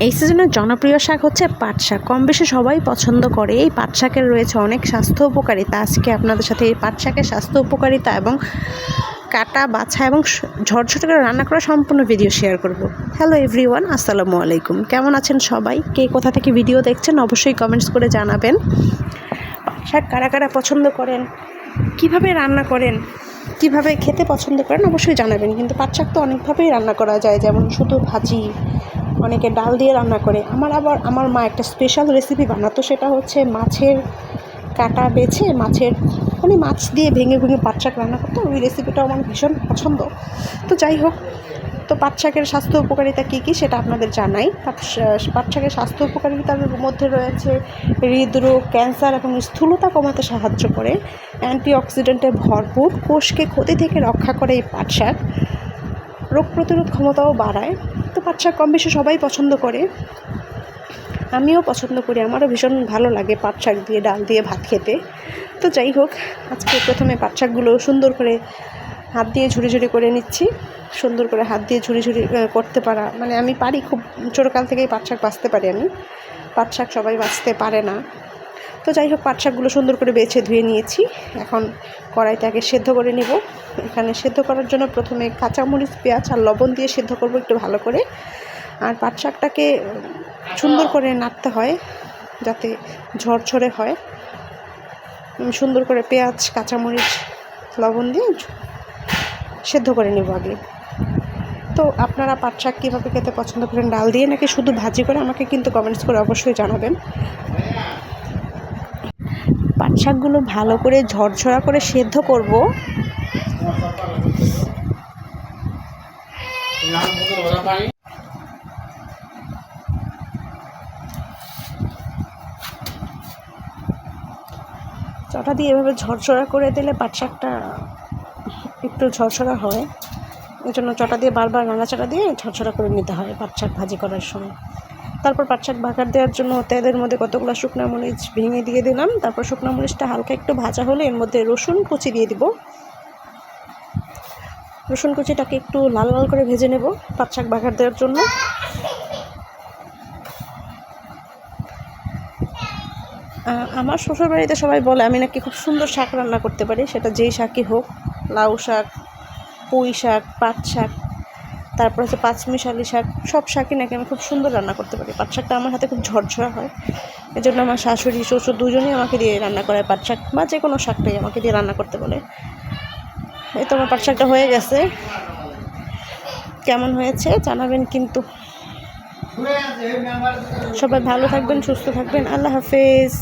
এই সিজনের জনপ্রিয় শাক হচ্ছে পাট শাক। কম বেশি সবাই পছন্দ করে। এই পাট শাকের রয়েছে অনেক স্বাস্থ্য উপকারিতা। আজকে আপনাদের সাথে এই পাট শাকের স্বাস্থ্য উপকারিতা এবং কাটা বাছা এবং ঝরঝরে করে রান্না করা সম্পূর্ণ ভিডিও শেয়ার করব। হ্যালো এভরিওয়ান, আসসালামু আলাইকুম। কেমন আছেন সবাই? কে কোথা থেকে ভিডিও দেখছেন অবশ্যই কমেন্টস করে জানাবেন। পাট শাক কারা কারা পছন্দ করেন, কিভাবে রান্না করেন, কিভাবে খেতে পছন্দ করেন অবশ্যই জানাবেন। কিন্তু পাট শাক তো অনেকভাবেই রান্না করা যায়, যেমন শুধু ভাজি, অনেকে ডাল দিয়ে রান্না করে। আমার মা একটা স্পেশাল রেসিপি বানাতো, সেটা হচ্ছে মাছের কাটা বেছে মাছ দিয়ে ভেঙে ভেঙে পাট শাক রান্না করতো। ওই রেসিপিটা আমার ভীষণ পছন্দ। তো যাই হোক, তো পাট শাকের স্বাস্থ্য উপকারিতা কী কী সেটা আপনাদের জানাই। পাট শাকের স্বাস্থ্য উপকারিতার মধ্যে রয়েছে হৃদরোগ, ক্যান্সার এবং স্থূলতা কমাতে সাহায্য করে, অ্যান্টিঅক্সিডেন্টে ভরপুর, কোষকে ক্ষতি থেকে রক্ষা করে এই পাট শাক, রোগ প্রতিরোধ ক্ষমতাও বাড়ায়। তো পাট শাক কম বেশি সবাই পছন্দ করে, আমিও পছন্দ করি। আমারও ভীষণ ভালো লাগে পাট শাক দিয়ে ডাল দিয়ে ভাত খেতে। তো যাই হোক, আজকে প্রথমে পাট শাকগুলো সুন্দর করে হাত দিয়ে ঝুড়ি করে নিচ্ছি। সুন্দর করে হাত দিয়ে ঝুড়ি করতে পারা মানে আমি পারি, খুব ছোটোকাল থেকেই পাট শাক বাছতে পারি আমি। পাট শাক সবাই বাছতে পারে না। তো যাই হোক, পাট শাকগুলো সুন্দর করে বেছে ধুয়ে নিয়েছি। এখন কড়াইতে আগে সেদ্ধ করে নেব। এখানে সেদ্ধ করার জন্য প্রথমে কাঁচামরিচ, পেঁয়াজ আর লবণ দিয়ে সেদ্ধ করব একটু ভালো করে। আর পাট শাকটাকে সুন্দর করে নাড়তে হয় যাতে ঝরঝরে হয়। সুন্দর করে পেঁয়াজ, কাঁচামরিচ, লবণ দিয়ে সেদ্ধ করে নেব আগে। তো আপনারা পাট শাক কীভাবে খেতে পছন্দ করেন, ডাল দিয়ে নাকি শুধু ভাজি করে, আমাকে কিন্তু কমেন্টস করে অবশ্যই জানাবেন। পাট শাকগুলো ভালো করে ঝরঝরা করে সেদ্ধ করব। চটা দিয়ে এভাবে ঝরঝরা করে দিলে পাট শাকটা একটু ঝরঝরা হয়। এই জন্য চটা দিয়ে বারবার নাড়াচাড়া দিয়ে ঝরঝরা করে নিতে হয় পাট শাক ভাজি করার সময়। তারপর পাট শাক ভাগার দেওয়ার জন্য তেলের মধ্যে কতগুলো শুকনো মরিচ ভেঙে দিয়ে দিলাম। তারপর শুকনো মরিচটা হালকা একটু ভাজা হলে এর মধ্যে রসুন কুচি দিয়ে দিব। রসুন কুচিটাকে একটু লাল লাল করে ভেজে নেব পাট শাক ভাগার দেওয়ার জন্য। আমার শ্বশুরবাড়িতে সবাই বলে আমি নাকি খুব সুন্দর শাক রান্না করতে পারি, সেটা যেই শাকই হোক, লাউ শাক, পুঁই শাক, পাট শাক, তারপর হচ্ছে পাঁচমিশালি শাক, সব শাকই নাকি আমি খুব সুন্দর রান্না করতে পারি। পাট শাকটা আমার হাতে খুব ঝরঝরা হয়, এজন্য আমার শাশুড়ি শ্বশুর দুজনেই আমাকে দিয়ে রান্না করে পাট শাক বা যে কোনো শাকটাই আমাকে দিয়ে রান্না করতে বলে। এই তো আমার পাট শাকটা হয়ে গেছে। কেমন হয়েছে জানাবেন কিন্তু। সবাই ভালো থাকবেন, সুস্থ থাকবেন। আল্লাহ হাফেজ।